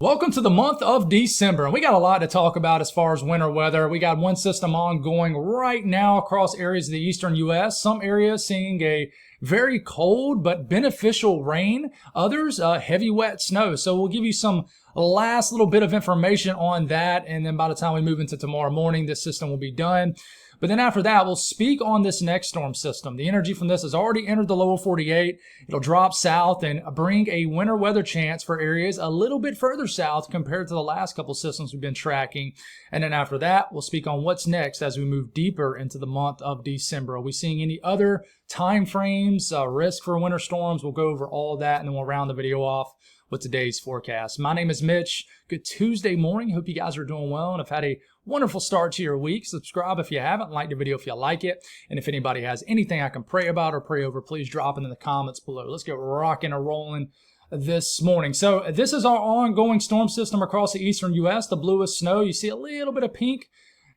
Welcome to the month of December, and we got a lot to talk about as far as winter weather. We got one system ongoing right now across areas of the eastern U.S. Some areas seeing a very cold but beneficial rain, others heavy wet snow. So we'll give you some last little bit of information on that, and then by the time we move into tomorrow morning, this system will be done. But then after that, we'll speak on this next storm system. The energy from this has already entered the lower 48. It'll drop south and bring a winter weather chance for areas a little bit further south compared to the last couple systems we've been tracking. And then after that, we'll speak on what's next as we move deeper into the month of December. Are we seeing any other time frames, risk for winter storms? We'll go over all of that, and then we'll round the video off with today's forecast. My name is Mitch. Good Tuesday morning. Hope you guys are doing well and have had a wonderful start to your week. Subscribe if you haven't. Like the video if you like it. And if anybody has anything I can pray about or pray over, please drop it in the comments below. Let's get rocking and rolling this morning. So this is our ongoing storm system across the eastern U.S. The bluest snow. You see a little bit of pink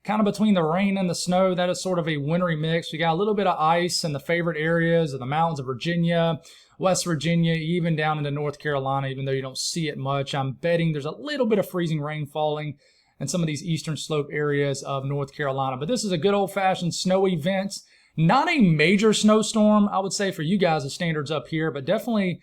kind of between the rain and the snow. That is sort of a wintry mix. We got a little bit of ice in the favorite areas of the mountains of Virginia, West Virginia, even down into North Carolina, even though you don't see it much. I'm betting there's a little bit of freezing rain falling in some of these eastern slope areas of North Carolina. But this is a good old-fashioned snow event. Not a major snowstorm, I would say, for you guys, the standards up here, but definitely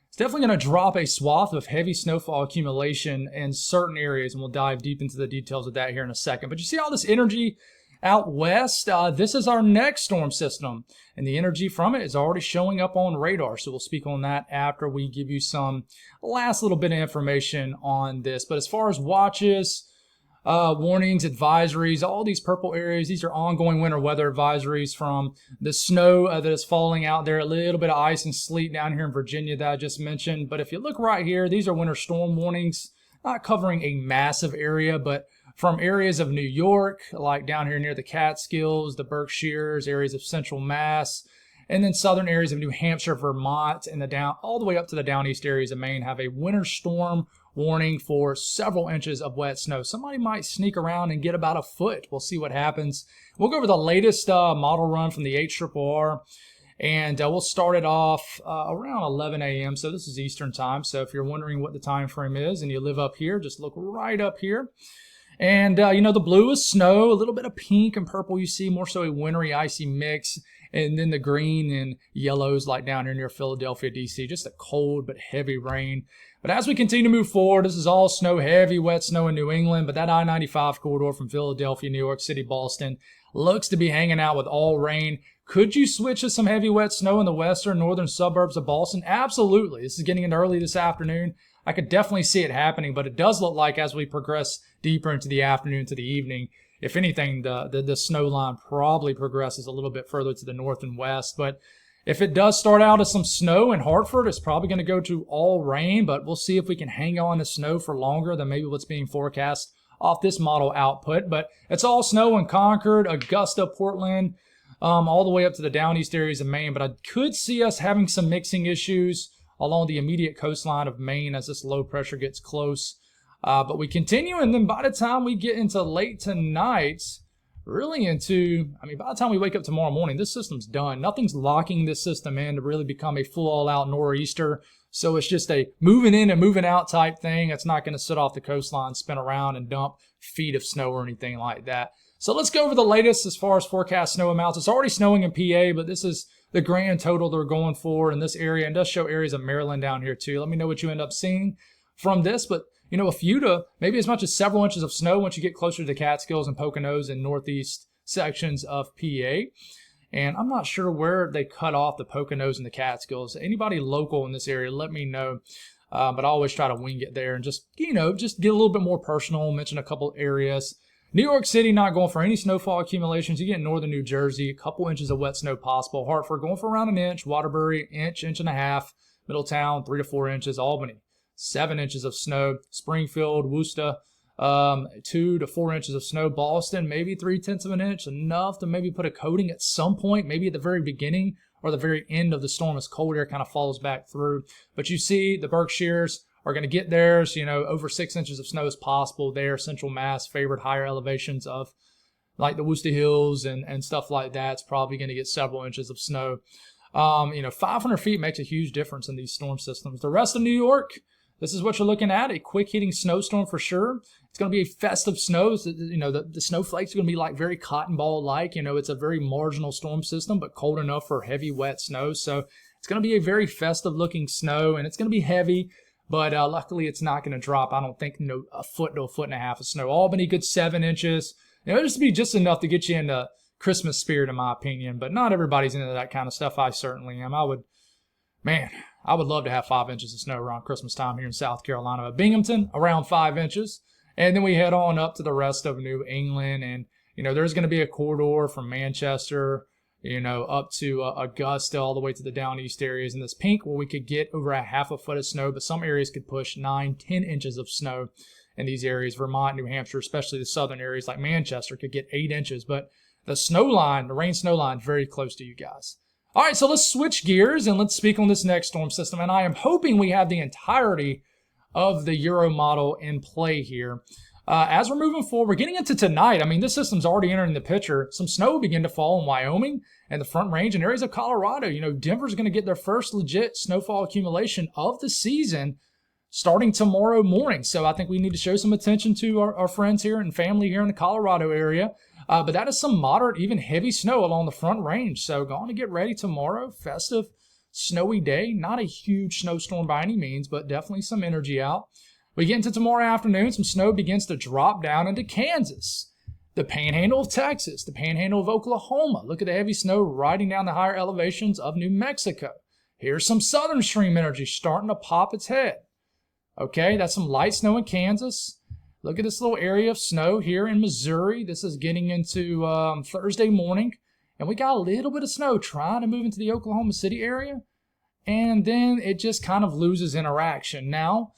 it's definitely going to drop a swath of heavy snowfall accumulation in certain areas, and we'll dive deep into the details of that here in a second. But you see all this energy out west? This is our next storm system, and the energy from it is already showing up on radar. So we'll speak on that after we give you some last little bit of information on this. But as far as watches, warnings, advisories, all these purple areas, these are ongoing winter weather advisories from the snow that is falling out there, a little bit of ice and sleet down here in Virginia that I just mentioned. But if you look right here, these are winter storm warnings, not covering a massive area, but from areas of New York, like down here near the Catskills, the Berkshires, areas of central Mass, and then southern areas of New Hampshire, Vermont, and all the way up to the down east areas of Maine have a winter storm warning for several inches of wet snow. Somebody might sneak around and get about a foot. We'll see what happens. We'll go over the latest model run from the HRRR, and we'll start it off around 11 a.m. So this is Eastern time. So if you're wondering what the time frame is and you live up here, just look right up here. And, the blue is snow, a little bit of pink and purple you see, more so a wintry, icy mix. And then the green and yellows like down here near Philadelphia, D.C., just a cold but heavy rain. But as we continue to move forward, this is all snow, heavy, wet snow in New England. But that I-95 corridor from Philadelphia, New York City, Boston looks to be hanging out with all rain. Could you switch to some heavy, wet snow in the western, northern suburbs of Boston? Absolutely. This is getting in early this afternoon. I could definitely see it happening, but it does look like as we progress deeper into the afternoon to the evening, if anything, the snow line probably progresses a little bit further to the north and west. But if it does start out as some snow in Hartford, it's probably going to go to all rain, but we'll see if we can hang on to snow for longer than maybe what's being forecast off this model output. But it's all snow in Concord, Augusta, Portland, all the way up to the down east areas of Maine. But I could see us having some mixing issues along the immediate coastline of Maine as this low pressure gets close. But we continue, and then by the time we get into late tonight, really into, by the time we wake up tomorrow morning, this system's done. Nothing's locking this system in to really become a full all-out nor'easter. So it's just a moving in and moving out type thing. It's not going to sit off the coastline, spin around, and dump feet of snow or anything like that. So let's go over the latest as far as forecast snow amounts. It's already snowing in PA, but this is the grand total they're going for in this area, and does show areas of Maryland down here too. Let me know what you end up seeing from this, but a few to maybe as much as several inches of snow once you get closer to the Catskills and Poconos and northeast sections of PA. And I'm not sure where they cut off the Poconos and the Catskills. Anybody local in this area, let me know. But I always try to wing it there and just get a little bit more personal, mention a couple areas. New York City not going for any snowfall accumulations. You get northern New Jersey, a couple inches of wet snow possible. Hartford going for around an inch. Waterbury, inch and a half. Middletown, 3 to 4 inches. Albany, 7 inches of snow. Springfield, Worcester, 2 to 4 inches of snow. Boston, maybe 3/10 of an inch. Enough to maybe put a coating at some point, maybe at the very beginning or the very end of the storm as cold air kind of falls back through. But you see the Berkshires are going to get theirs, over 6 inches of snow is possible there. Central Mass favored higher elevations of like the Worcester Hills and stuff like that. It's probably going to get several inches of snow. 500 feet makes a huge difference in these storm systems. The rest of New York, this is what you're looking at, a quick hitting snowstorm for sure. It's going to be a festive snow. So, the snowflakes are going to be like very cotton ball-like. It's a very marginal storm system, but cold enough for heavy, wet snow. So it's going to be a very festive-looking snow, and it's going to be heavy. But luckily, it's not going to drop, I don't think, a foot to a foot and a half of snow. Albany, good 7 inches. Just be just enough to get you into Christmas spirit, in my opinion. But not everybody's into that kind of stuff. I certainly am. I would love to have 5 inches of snow around Christmas time here in South Carolina. At Binghamton, around 5 inches. And then we head on up to the rest of New England. And, there's going to be a corridor from Manchester, up to Augusta, all the way to the down east areas. In this pink, where we could get over a half a foot of snow, but some areas could push 9, 10 inches of snow in these areas. Vermont, New Hampshire, especially the southern areas like Manchester, could get 8 inches. But the snow line, the rain snow line, very close to you guys. All right, so let's switch gears and let's speak on this next storm system. And I am hoping we have the entirety of the Euro model in play here. As we're moving forward, we're getting into tonight. I mean, this system's already entering the picture. Some snow will begin to fall in Wyoming and the Front Range and areas of Colorado. Denver's going to get their first legit snowfall accumulation of the season starting tomorrow morning. So I think we need to show some attention to our friends here and family here in the Colorado area. But that is some moderate, even heavy snow along the Front Range. So going to get ready tomorrow. Festive, snowy day. Not a huge snowstorm by any means, but definitely some energy out. We get into tomorrow afternoon. Some snow begins to drop down into Kansas, the panhandle of Texas, the panhandle of Oklahoma. Look at the heavy snow riding down the higher elevations of New Mexico. Here's some southern stream energy starting to pop its head. Okay, that's some light snow in Kansas. Look at this little area of snow here in Missouri. This is getting into Thursday morning. And we got a little bit of snow trying to move into the Oklahoma City area. And then it just kind of loses interaction. Now,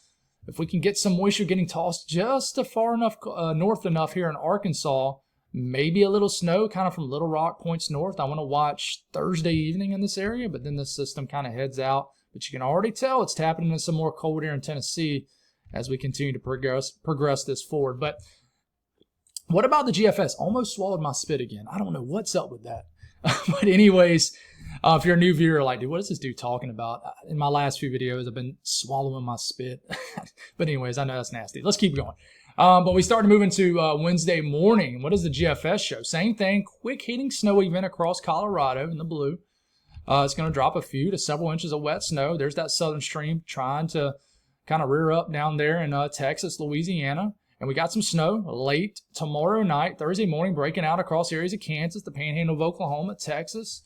if we can get some moisture getting tossed just far enough north enough here in Arkansas, maybe a little snow kind of from Little Rock points north. I want to watch Thursday evening in this area, but then the system kind of heads out. But you can already tell it's tapping into some more cold air in Tennessee as we continue to progress this forward. But what about the GFS? Almost swallowed my spit again. I don't know what's up with that. But anyways, if you're a new viewer, like, dude, what is this dude talking about? In my last few videos, I've been swallowing my spit. But anyways, I know that's nasty. Let's keep going. But we start to move into Wednesday morning. What does the GFS show? Same thing, quick hitting snow event across Colorado in the blue. It's going to drop a few to several inches of wet snow. There's that southern stream trying to kind of rear up down there in Texas, Louisiana. And we got some snow late tomorrow night, Thursday morning, breaking out across areas of Kansas, the panhandle of Oklahoma, Texas.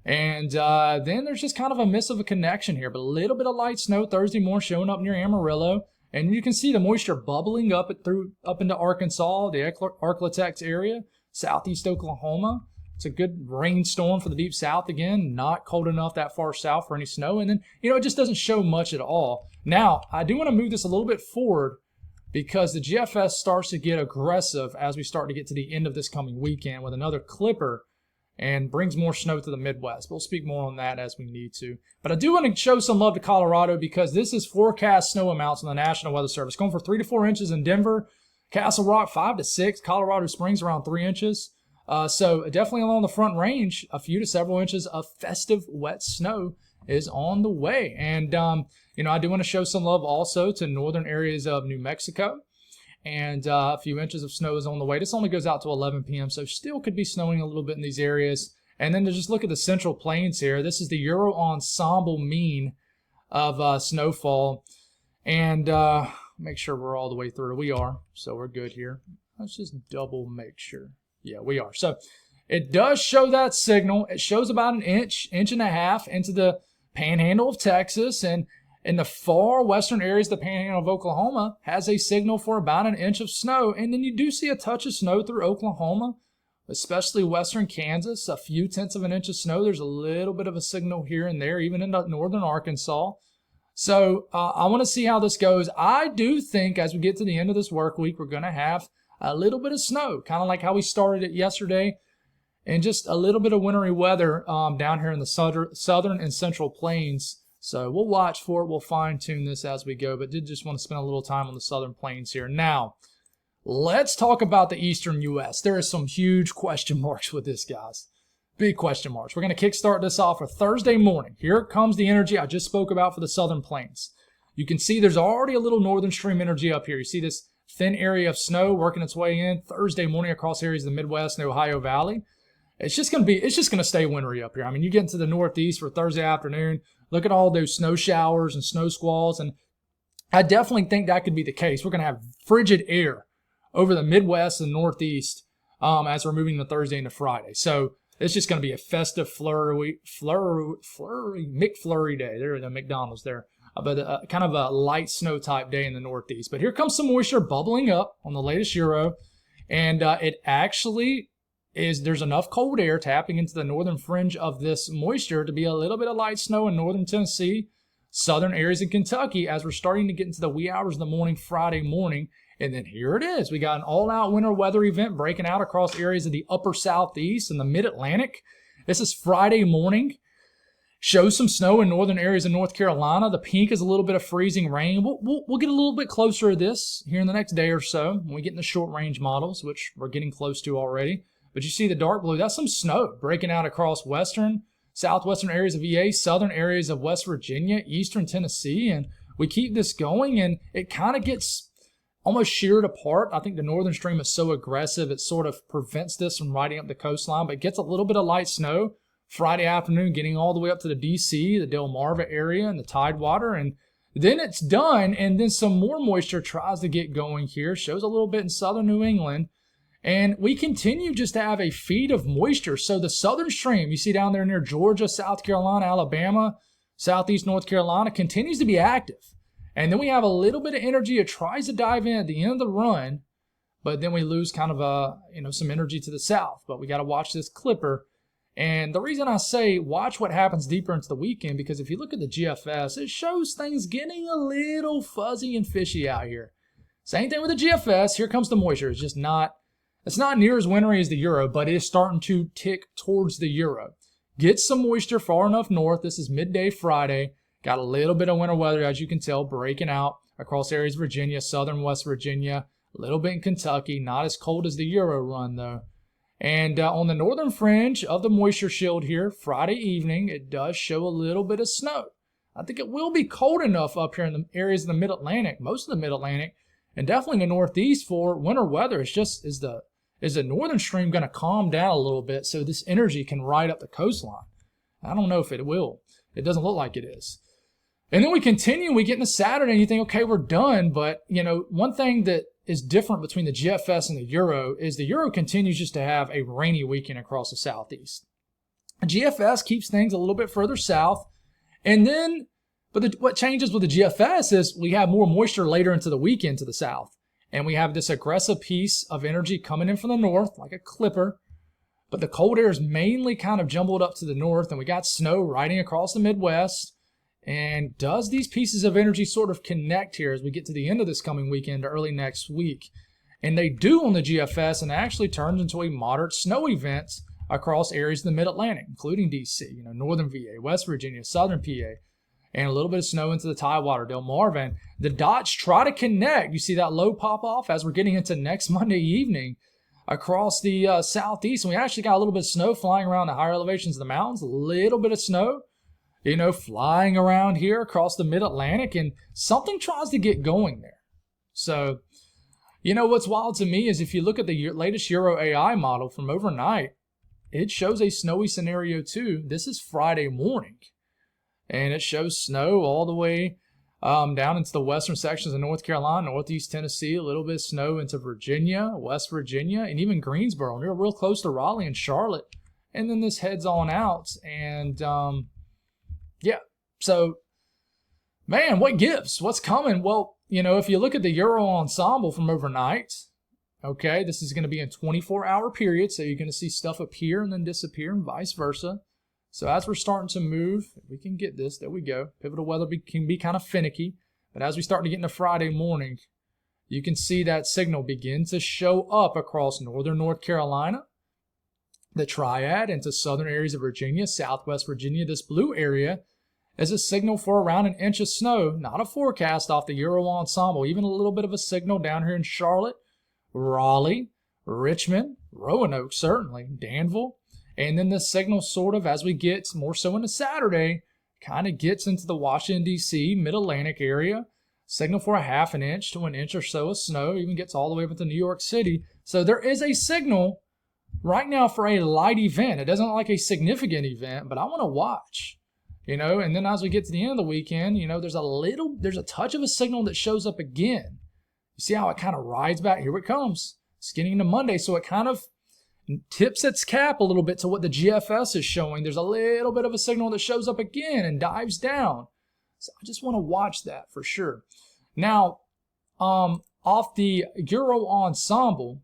And then there's just kind of a miss of a connection here, but a little bit of light snow Thursday morning showing up near Amarillo. And you can see the moisture bubbling up into Arkansas, the Arklatex area, southeast Oklahoma. It's a good rainstorm for the deep south again, not cold enough that far south for any snow. And then, it just doesn't show much at all. Now, I do want to move this a little bit forward because the GFS starts to get aggressive as we start to get to the end of this coming weekend with another clipper and brings more snow to the Midwest. We'll speak more on that as we need to. But I do want to show some love to Colorado because this is forecast snow amounts on the National Weather Service. Going for 3 to 4 inches in Denver, Castle Rock 5 to 6, Colorado Springs around 3 inches. So definitely along the Front Range, a few to several inches of festive wet snow is on the way. And, I do want to show some love also to northern areas of New Mexico. And a few inches of snow is on the way. This only goes out to 11 p.m., so still could be snowing a little bit in these areas. And then to just look at the Central Plains here, this is the Euro Ensemble mean of snowfall. And make sure we're all the way through. We are, so we're good here. Let's just double make sure. Yeah, we are. So it does show that signal. It shows about an inch and a half into the panhandle of Texas, and in the far western areas, the panhandle of Oklahoma has a signal for about an inch of snow. And then you do see a touch of snow through Oklahoma, especially western Kansas, a few tenths of an inch of snow. There's a little bit of a signal here and there, even in northern Arkansas. So I want to see how this goes. I do think as we get to the end of this work week, we're going to have a little bit of snow, kind of like how we started it yesterday, and just a little bit of wintry weather down here in the southern and central plains. So we'll watch for it. We'll fine-tune this as we go, but did just want to spend a little time on the southern plains here. Now, let's talk about the eastern U.S. There are some huge question marks with this, guys. Big question marks. We're going to kickstart this off for Thursday morning. Here comes the energy I just spoke about for the southern plains. You can see there's already a little northern stream energy up here. You see this thin area of snow working its way in Thursday morning across areas of the Midwest and the Ohio Valley. It's just going to stay wintry up here. I mean, you get into the Northeast for Thursday afternoon, look at all those snow showers and snow squalls, and I definitely think that could be the case. We're going to have frigid air over the Midwest and Northeast as we're moving to Thursday into Friday. So it's just going to be a festive McFlurry day. There, the McDonald's there. But kind of a light snow type day in the Northeast. But here comes some moisture bubbling up on the latest Euro. And it actually there's enough cold air tapping into the northern fringe of this moisture to be a little bit of light snow in northern Tennessee, southern areas in Kentucky as we're starting to get into the wee hours of the morning, Friday morning. And then here it is. We got an all-out winter weather event breaking out across areas of the upper Southeast and the Mid-Atlantic. This is Friday morning. Shows some snow in northern areas of North Carolina. The pink is a little bit of freezing rain. We'll get a little bit closer to this here in the next day or so when we get in the short-range models, which we're getting close to already. But you see the dark blue. That's some snow breaking out across western, southwestern areas of VA, southern areas of West Virginia, eastern Tennessee. And we keep this going, and it kind of gets almost sheared apart. I think the northern stream is so aggressive, it sort of prevents this from riding up the coastline, but it gets a little bit of light snow Friday afternoon, getting all the way up to the DC, the Delmarva area, and the Tidewater, and then it's done, and then some more moisture tries to get going here, shows a little bit in southern New England, and we continue just to have a feed of moisture. So the southern stream, you see down there near Georgia, South Carolina, Alabama, southeast North Carolina, continues to be active. And then we have a little bit of energy. It tries to dive in at the end of the run, but then we lose kind of some energy to the south. But we got to watch this clipper. And the reason I say watch what happens deeper into the weekend, because if you look at the GFS, it shows things getting a little fuzzy and fishy out here. Same thing with the GFS. Here comes the moisture. It's not near as wintry as the Euro, but it is starting to tick towards the Euro. Get some moisture far enough north. This is midday Friday. Got a little bit of winter weather, as you can tell, breaking out across areas of Virginia, southern West Virginia, a little bit in Kentucky. Not as cold as the Euro run, though. And on the northern fringe of the moisture shield here, Friday evening, it does show a little bit of snow. I think it will be cold enough up here in the areas of the Mid-Atlantic, most of the Mid-Atlantic, and definitely in the Northeast for winter weather. It's just, is the northern stream going to calm down a little bit so this energy can ride up the coastline? I don't know if it will. It doesn't look like it is. And then we continue, we get into Saturday, and you think, okay, we're done. But, one thing that is different between the GFS and the Euro is the Euro continues just to have a rainy weekend across the Southeast. The GFS keeps things a little bit further south. And then, what changes with the GFS is we have more moisture later into the weekend to the south. And we have this aggressive piece of energy coming in from the north, like a clipper. But the cold air is mainly kind of jumbled up to the north, and we got snow riding across the Midwest. And does these pieces of energy sort of connect here as we get to the end of this coming weekend, early next week? And they do on the GFS, and it actually turns into a moderate snow event across areas of the Mid-Atlantic, including DC, northern VA, West Virginia, southern PA, and a little bit of snow into the Tidewater, Delmarva. And the dots try to connect. You see that low pop off as we're getting into next Monday evening across the Southeast. And we actually got a little bit of snow flying around the higher elevations of the mountains, a little bit of snow flying around here across the Mid-Atlantic, and something tries to get going there. So, what's wild to me is if you look at the latest Euro AI model from overnight, it shows a snowy scenario too. This is Friday morning, and it shows snow all the way down into the western sections of North Carolina, northeast Tennessee, a little bit of snow into Virginia, West Virginia, and even Greensboro. We're real close to Raleigh and Charlotte. And then this heads on out, and yeah. So, man, what gives? What's coming? Well, if you look at the Euro ensemble from overnight, okay, this is going to be a 24-hour period, so you're going to see stuff appear and then disappear and vice versa. So as we're starting to move, we can get this. There we go. Pivotal weather can be kind of finicky, but as we start to get into Friday morning, you can see that signal begin to show up across northern North Carolina, the Triad, into southern areas of Virginia, southwest Virginia. This blue area is a signal for around an inch of snow, not a forecast off the Euro ensemble, even a little bit of a signal down here in Charlotte, Raleigh, Richmond, Roanoke certainly, Danville, and then the signal sort of as we get more so into Saturday kind of gets into the Washington, D.C., mid-Atlantic area, signal for a half an inch to an inch or so of snow, even gets all the way up to New York City. So there is a signal right now for a light event. It doesn't look like a significant event, but I want to watch, and then as we get to the end of the weekend, there's a touch of a signal that shows up again. You see how it kind of rides back? Here it comes. It's getting into Monday, so it kind of tips its cap a little bit to what the GFS is showing. There's a little bit of a signal that shows up again and dives down. So I just want to watch that for sure. Now, off the Euro Ensemble,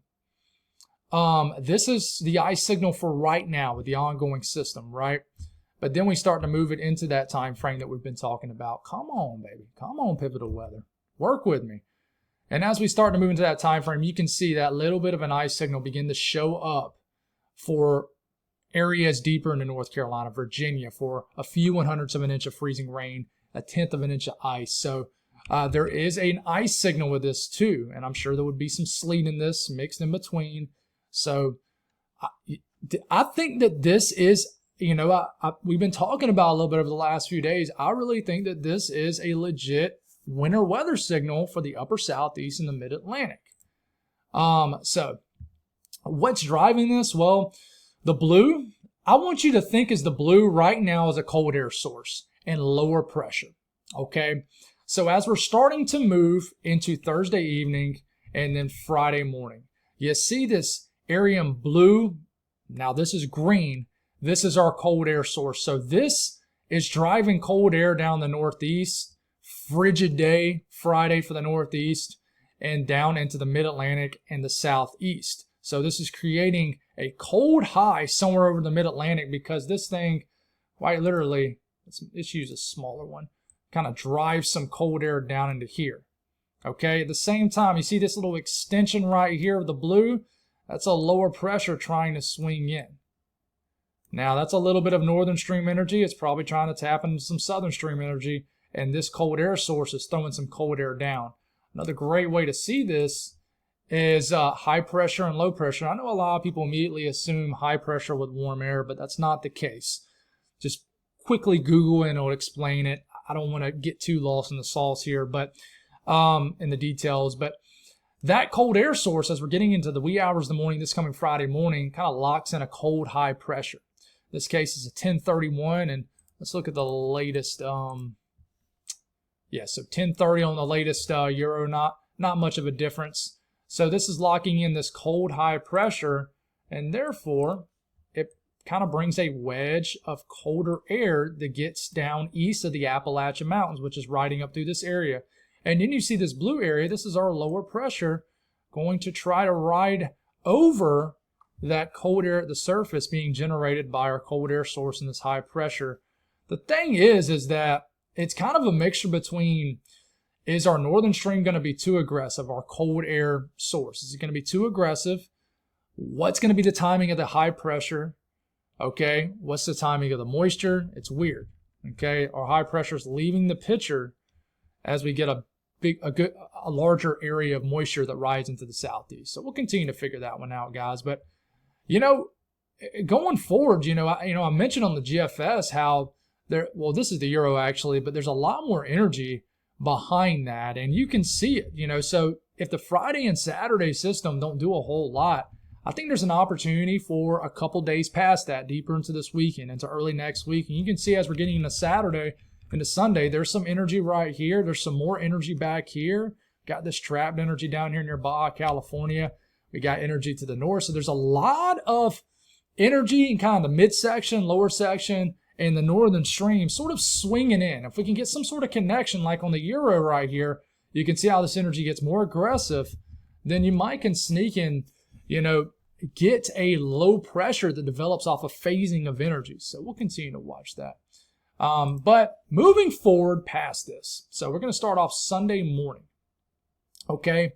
this is the ice signal for right now with the ongoing system, right? But then we start to move it into that time frame that we've been talking about. Come on, baby. Come on, Pivotal Weather. Work with me. And as we start to move into that time frame, you can see that little bit of an ice signal begin to show up for areas deeper into North Carolina, Virginia, for a few 1/100ths of an inch of freezing rain, a 1/10 of an inch of ice. So there is an ice signal with this too, and I'm sure there would be some sleet in this mixed in between. So I think that this is, we've been talking about a little bit over the last few days. I really think that this is a legit winter weather signal for the upper southeast and the mid-Atlantic. So what's driving this? Well, the blue, I want you to think as the blue right now as a cold air source and lower pressure, okay? So as we're starting to move into Thursday evening and then Friday morning, you see this area in blue. Now this is green. This is our cold air source. So this is driving cold air down the northeast. Frigid day Friday for the northeast and down into the mid-Atlantic and the southeast. So this is creating a cold high somewhere over the mid-Atlantic because this thing, quite literally, let's use a smaller one, kind of drives some cold air down into here. Okay, at the same time, you see this little extension right here of the blue? That's a lower pressure trying to swing in. Now, that's a little bit of northern stream energy. It's probably trying to tap into some southern stream energy, and this cold air source is throwing some cold air down. Another great way to see this is high pressure and low pressure. I know a lot of people immediately assume high pressure with warm air, but that's not the case. Just quickly Google and it'll explain it. I don't want to get too lost in the sauce here, but in the details. But that cold air source, as we're getting into the wee hours of the morning, this coming Friday morning, kind of locks in a cold high pressure. This case is a 1031, and let's look at the latest. So 1030 on the latest Euro, not much of a difference. So this is locking in this cold high pressure, and therefore it kind of brings a wedge of colder air that gets down east of the Appalachian Mountains, which is riding up through this area. And then you see this blue area. This is our lower pressure going to try to ride over that cold air at the surface being generated by our cold air source in this high pressure. The thing is that it's kind of a mixture between, is our northern stream going to be too aggressive, our cold air source? Is it going to be too aggressive? What's going to be the timing of the high pressure? Okay, what's the timing of the moisture? It's weird. Okay, our high pressure is leaving the picture as we get a larger area of moisture that rides into the southeast. So we'll continue to figure that one out, guys. But going forward, I mentioned on the GFS how this is the Euro actually, but there's a lot more energy behind that, and you can see it. So if the Friday and Saturday system don't do a whole lot, I think there's an opportunity for a couple days past that, deeper into this weekend, into early next week. And you can see as we're getting into Saturday into Sunday, there's some energy right here. There's some more energy back here. Got this trapped energy down here near Baja, California. We got energy to the north. So there's a lot of energy in kind of the midsection, lower section, and the northern stream sort of swinging in. If we can get some sort of connection like on the Euro right here, you can see how this energy gets more aggressive. Then you might can sneak in, get a low pressure that develops off of phasing of energy. So we'll continue to watch that. But moving forward past this, so we're going to start off Sunday morning, okay?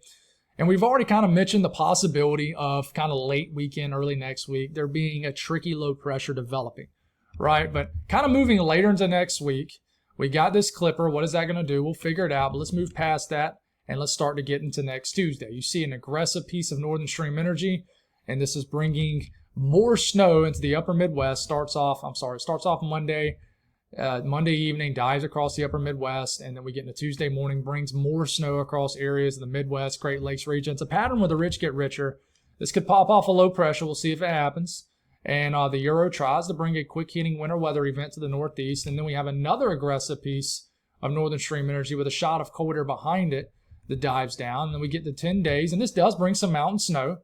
And we've already kind of mentioned the possibility of kind of late weekend, early next week, there being a tricky low pressure developing, right? But kind of moving later into next week, we got this clipper. What is that going to do? We'll figure it out, but let's move past that and let's start to get into next Tuesday. You see an aggressive piece of northern stream energy, and this is bringing more snow into the upper Midwest. Starts off Monday, Monday evening dives across the upper Midwest, and then we get into Tuesday morning, brings more snow across areas of the Midwest, Great Lakes region. It's a pattern where the rich get richer. This could pop off a low pressure. We'll see if it happens. And the Euro tries to bring a quick hitting winter weather event to the Northeast. And then we have another aggressive piece of northern stream energy with a shot of cold air behind it that dives down. And then we get to 10 days, and this does bring some mountain snow.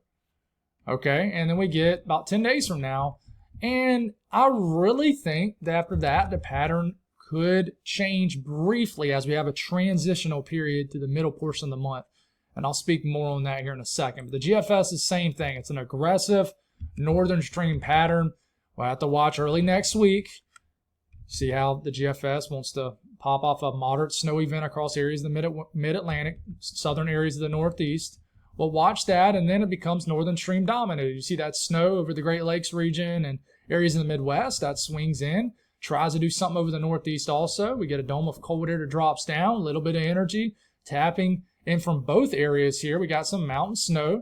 Okay, and then we get about 10 days from now. And I really think that after that, the pattern could change briefly as we have a transitional period to the middle portion of the month. And I'll speak more on that here in a second. But the GFS is the same thing. It's an aggressive northern stream pattern. We'll have to watch early next week, see how the GFS wants to pop off a moderate snow event across areas of the mid-Atlantic, southern areas of the Northeast. We'll watch that, and then it becomes northern stream dominated. You see that snow over the Great Lakes region and areas in the Midwest. That swings in, tries to do something over the Northeast also. We get a dome of cold air that drops down, a little bit of energy tapping in from both areas here. We got some mountain snow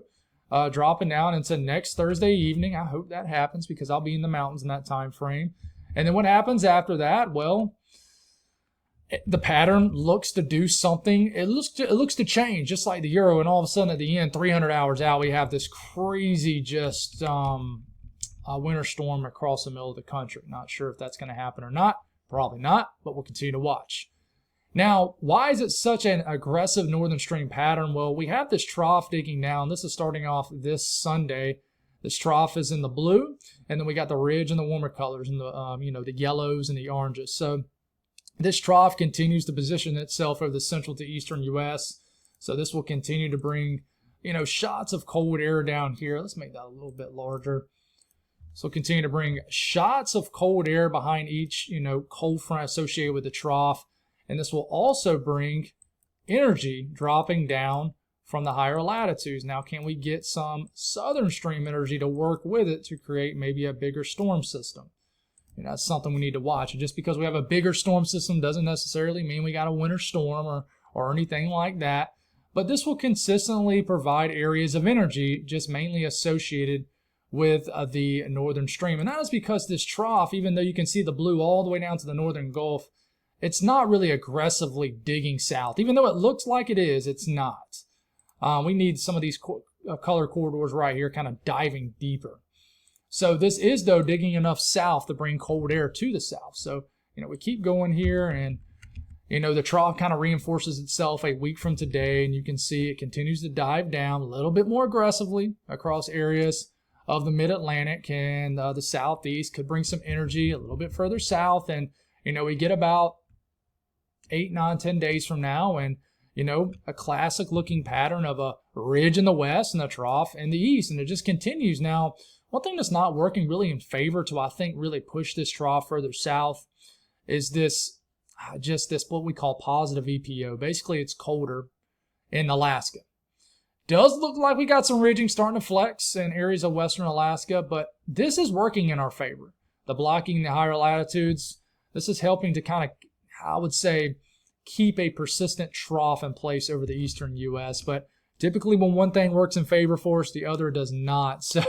dropping down into next Thursday evening. I hope that happens because I'll be in the mountains in that time frame. And then what happens after that? Well, the pattern looks to do something. It looks to change, just like the Euro. And all of a sudden, at the end, 300 hours out, we have this crazy just winter storm across the middle of the country. Not sure if that's going to happen or not. Probably not, but we'll continue to watch. Now, why is it such an aggressive northern stream pattern? Well, we have this trough digging down. This is starting off this Sunday. This trough is in the blue, and then we got the ridge in the warmer colors, and the the yellows and the oranges. So this trough continues to position itself over the central to eastern U.S. So this will continue to bring, shots of cold air down here. Let's make that a little bit larger. So continue to bring shots of cold air behind each, cold front associated with the trough. And this will also bring energy dropping down from the higher latitudes. Now, can we get some southern stream energy to work with it to create maybe a bigger storm system? That's something we need to watch. And just because we have a bigger storm system doesn't necessarily mean we got a winter storm or anything like that. But this will consistently provide areas of energy just mainly associated with the northern stream. And that is because this trough, even though you can see the blue all the way down to the northern Gulf, it's not really aggressively digging south. Even though it looks like it is, it's not. We need some of these color corridors right here kind of diving deeper. So this is, though, digging enough south to bring cold air to the south. So, we keep going here, and, the trough kind of reinforces itself a week from today, and you can see it continues to dive down a little bit more aggressively across areas of the mid-Atlantic, and the southeast could bring some energy a little bit further south. And, we get about 8, 9, 10 days from now, and a classic looking pattern of a ridge in the west and a trough in the east, and it just continues. Now, one thing that's not working really in favor to, I think, really push this trough further south is this what we call positive EPO. Basically, it's colder in Alaska. Does look like we got some ridging starting to flex in areas of western Alaska, but this is working in our favor. The blocking the higher latitudes, this is helping to kind of, I would say, keep a persistent trough in place over the eastern U.S. But typically when one thing works in favor for us, the other does not. So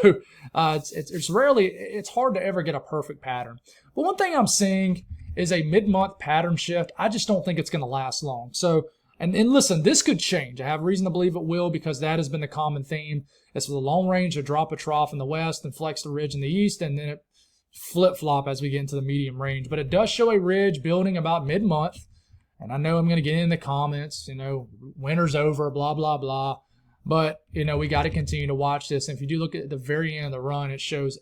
it's hard to ever get a perfect pattern. But one thing I'm seeing is a mid-month pattern shift. I just don't think it's going to last long. So, and listen, this could change. I have reason to believe it will, because that has been the common theme. It's for the long range to drop a trough in the west and flex the ridge in the east, and then it flip-flop as we get into the medium range. But it does show a ridge building about mid-month. And I know I'm going to get in the comments, winter's over, blah, blah, blah. But, we got to continue to watch this. And if you do look at the very end of the run, it shows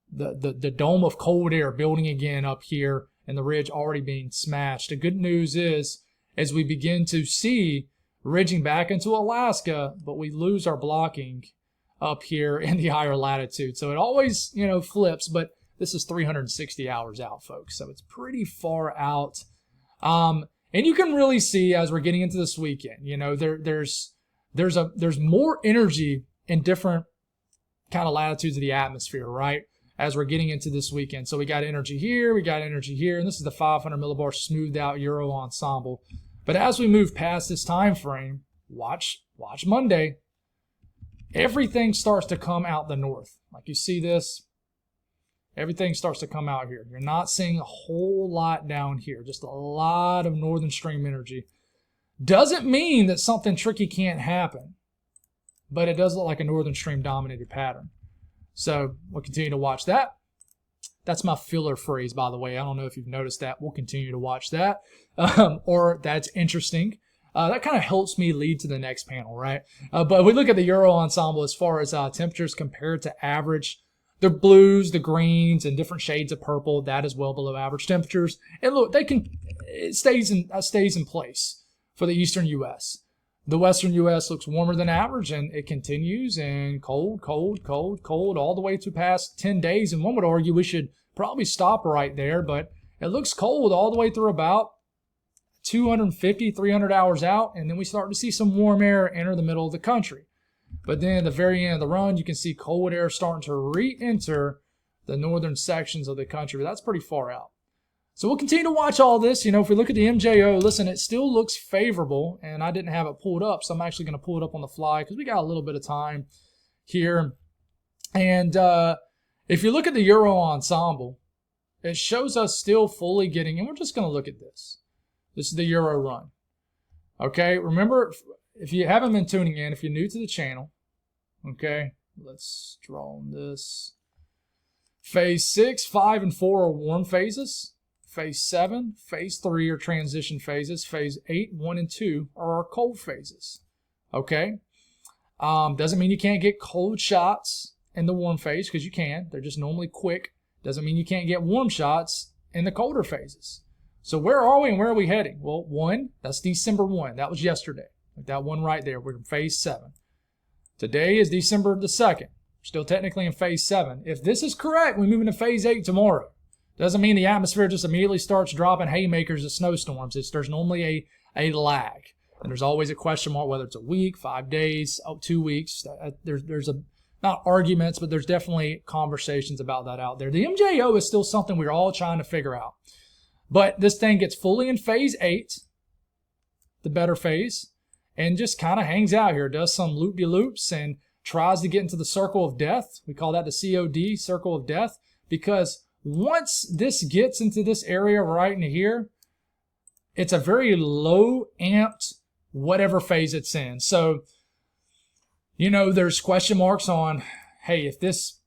the dome of cold air building again up here and the ridge already being smashed. The good news is, as we begin to see ridging back into Alaska, but we lose our blocking up here in the higher latitude. So it always, flips, but this is 360 hours out, folks. So it's pretty far out. And you can really see as we're getting into this weekend, there's more energy in different kind of latitudes of the atmosphere, right? As we're getting into this weekend. So we got energy here, we got energy here, and this is the 500 millibar smoothed out Euro ensemble. But as we move past this time frame, watch Monday. Everything starts to come out the north. Like you see this, Everything starts to come out here. You're not seeing a whole lot down here, just a lot of northern stream energy. Doesn't mean that something tricky can't happen, but it does look like a northern stream dominated pattern. So we'll continue to watch that. That's my filler phrase, by the way. I don't know if you've noticed that. We'll continue to watch that. Or that's interesting. That kind of helps me lead to the next panel, right? But we look at the Euro ensemble as far as temperatures compared to average. The blues, the greens, and different shades of purple, that is well below average temperatures. And look, it stays in place for the eastern U.S. The western U.S. looks warmer than average, and it continues in cold, cold, cold, cold, all the way to past 10 days. And one would argue we should probably stop right there, but it looks cold all the way through about 250, 300 hours out, and then we start to see some warm air enter the middle of the country. But then at the very end of the run, you can see cold air starting to re-enter the northern sections of the country. But that's pretty far out. So we'll continue to watch all this. You know, if we look at the MJO, listen, it still looks favorable, and I didn't have it pulled up, so I'm actually going to pull it up on the fly because we got a little bit of time here. And if you look at the Euro ensemble, it shows us still fully getting, and we're just going to look at this. This is the Euro run. Okay, remember, if you haven't been tuning in, if you're new to the channel, okay, let's draw on this. Phase 6, 5, and 4 are warm phases. Phase 7, Phase 3 are transition phases. Phase 8, 1, and 2 are our cold phases. Okay? Doesn't mean you can't get cold shots in the warm phase, because you can. They're just normally quick. Doesn't mean you can't get warm shots in the colder phases. So where are we and where are we heading? Well, 1, that's December 1. That was yesterday. Like that one right there. We're in Phase 7. Today is December the 2nd. We're still technically in Phase 7. If this is correct, we move into Phase 8 tomorrow. Doesn't mean the atmosphere just immediately starts dropping haymakers of snowstorms. There's normally a lag. And there's always a question mark, whether it's a week, 5 days, 2 weeks. There's not arguments, but there's definitely conversations about that out there. The MJO is still something we're all trying to figure out. But this thing gets fully in Phase 8, the better phase, and just kind of hangs out here, does some loop-de-loops, and tries to get into the circle of death. We call that the COD, circle of death, because once this gets into this area right in here, it's a very low amped whatever phase it's in. So, you know, there's question marks on, hey, if this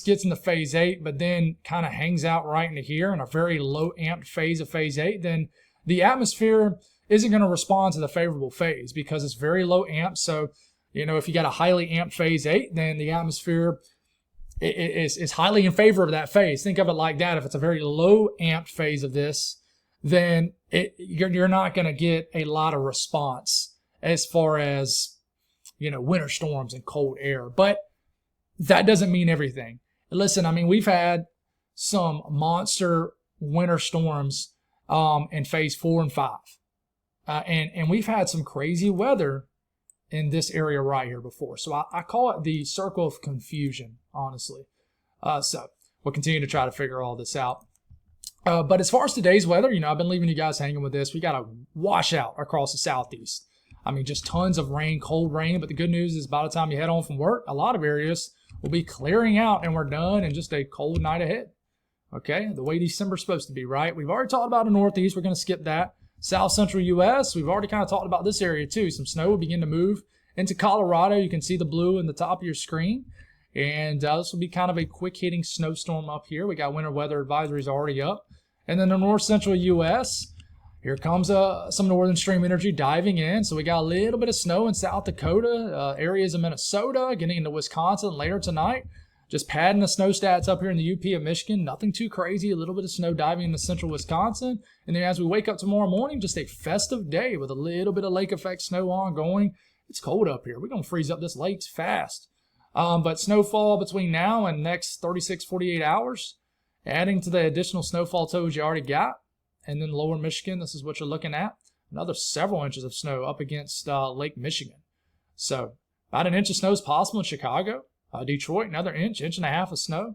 gets into Phase 8, but then kind of hangs out right into here in a very low amped phase of Phase 8, then the atmosphere isn't going to respond to the favorable phase because it's very low amp. So, you know, if you got a highly amped Phase 8, then the atmosphere is highly in favor of that phase. Think of it like that. If it's a very low amped phase of this, then you're not going to get a lot of response as far as, you know, winter storms and cold air. But that doesn't mean everything. Listen, I mean, we've had some monster winter storms in Phase 4 and 5. And we've had some crazy weather in this area right here before. So I call it the circle of confusion, honestly. So we'll continue to try to figure all this out. But as far as today's weather, you know, I've been leaving you guys hanging with this. We got a washout across the southeast. I mean, just tons of rain, cold rain. But the good news is by the time you head home from work, a lot of areas will be clearing out and we're done in just a cold night ahead. Okay, the way December's supposed to be, right? We've already talked about the Northeast. We're going to skip that. South Central U.S., we've already kind of talked about this area too. Some snow will begin to move into Colorado. You can see the blue in the top of your screen. And this will be kind of a quick-hitting snowstorm up here. We got winter weather advisories already up. And then the North Central U.S., here comes some northern stream energy diving in. So we got a little bit of snow in South Dakota, areas of Minnesota, getting into Wisconsin later tonight. Just padding the snow stats up here in the UP of Michigan. Nothing too crazy. A little bit of snow diving into central Wisconsin. And then as we wake up tomorrow morning, just a festive day with a little bit of lake effect snow ongoing. It's cold up here. We're going to freeze up this lake fast. But snowfall between now and next 36, 48 hours, adding to the additional snowfall totals you already got. And then lower Michigan, this is what you're looking at. Another several inches of snow up against Lake Michigan. So about an inch of snow is possible in Chicago. Detroit, another inch and a half of snow.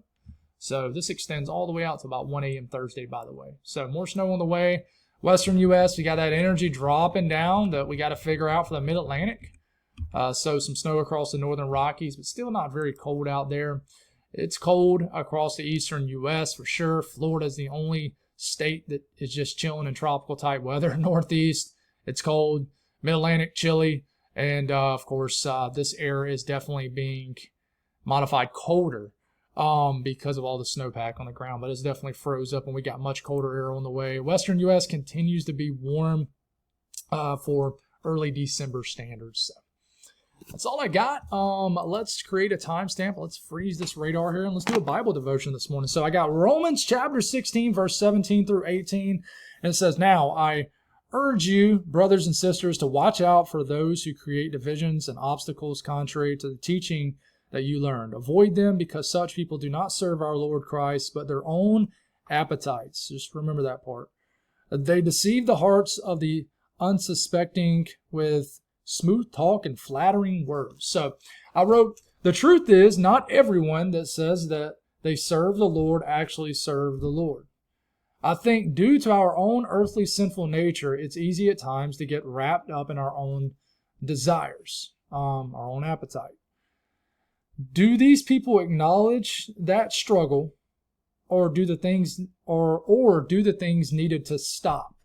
So this extends all the way out to about 1 a.m. Thursday, by the way. So more snow on the way. Western U.S., we got that energy dropping down that we got to figure out for the Mid-Atlantic. So some snow across the northern Rockies, but still not very cold out there. It's cold across the eastern U.S. for sure. Florida is the only state that is just chilling in tropical type weather. Northeast, it's cold. Mid-Atlantic, chilly. And of course, this area is definitely being modified colder because of all the snowpack on the ground. But it's definitely froze up and we got much colder air on the way. Western U.S. continues to be warm for early December standards. So that's all I got. Let's create a timestamp. Let's freeze this radar here and let's do a Bible devotion this morning. So I got Romans chapter 16, verse 17 through 18. And it says, "Now I urge you, brothers and sisters, to watch out for those who create divisions and obstacles contrary to the teaching that you learned. Avoid them, because such people do not serve our Lord Christ, but their own appetites." Just remember that part. "They deceive the hearts of the unsuspecting with smooth talk and flattering words." So I wrote, the truth is, not everyone that says that they serve the Lord actually serve the Lord. I think due to our own earthly sinful nature, it's easy at times to get wrapped up in our own desires, our own appetite. Do these people acknowledge that struggle, or do the things needed to stop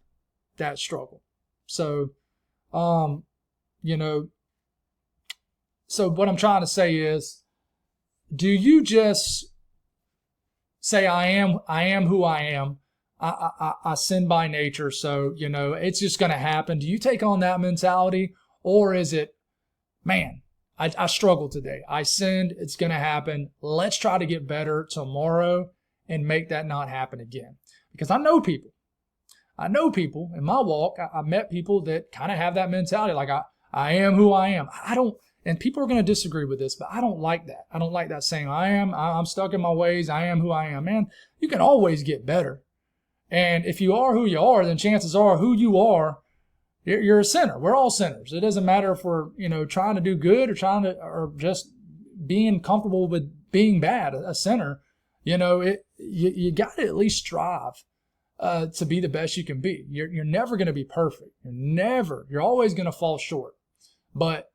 that struggle? So, so what I'm trying to say is, do you just say, I am who I am. I sin by nature, so, it's just going to happen. Do you take on that mentality? Or is it, man, I struggled today. I sinned. It's going to happen. Let's try to get better tomorrow and make that not happen again. Because I know people in my walk. I met people that kind of have that mentality. Like, I am who I am. And people are going to disagree with this, but I don't like that. I don't like that saying, I'm stuck in my ways. I am who I am. Man, you can always get better. And if you are who you are, then chances are who you are, you're a sinner. We're all sinners. It doesn't matter if we're, trying to do good or just being comfortable with being bad, a sinner. You got to at least strive to be the best you can be. You're never going to be perfect. You're always going to fall short. But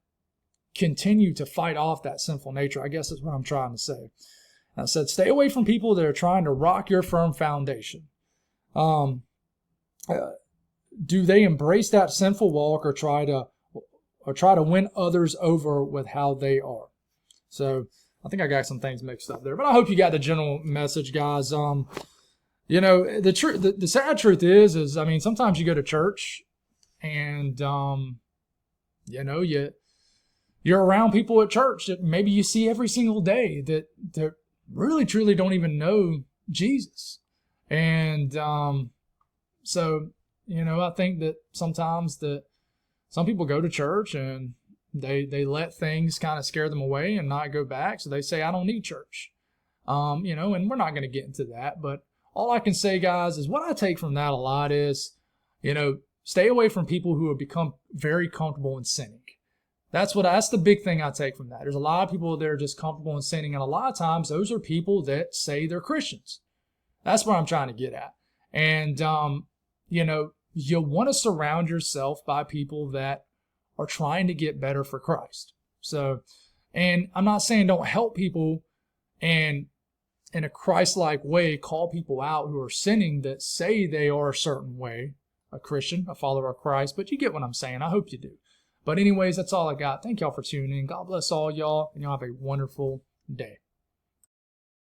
continue to fight off that sinful nature, I guess is what I'm trying to say. I said, stay away from people that are trying to rock your firm foundation. Do they embrace that sinful walk or try to win others over with how they are? So I think I got some things mixed up there, but I hope you got the general message, guys. The sad truth is, I mean, sometimes you go to church and, you're around people at church that maybe you see every single day that really, truly don't even know Jesus. And so, I think that sometimes that some people go to church and they let things kind of scare them away and not go back. So they say, I don't need church. And we're not going to get into that. But all I can say, guys, is what I take from that a lot is, stay away from people who have become very comfortable in sinning. That's the big thing I take from that. There's a lot of people that are just comfortable in sinning. And a lot of times those are people that say they're Christians. That's what I'm trying to get at. And, you want to surround yourself by people that are trying to get better for Christ. So, and I'm not saying don't help people and in a Christ-like way call people out who are sinning that say they are a certain way, a Christian, a follower of Christ, but you get what I'm saying. I hope you do. But anyways, that's all I got. Thank y'all for tuning in. God bless all y'all, and y'all have a wonderful day.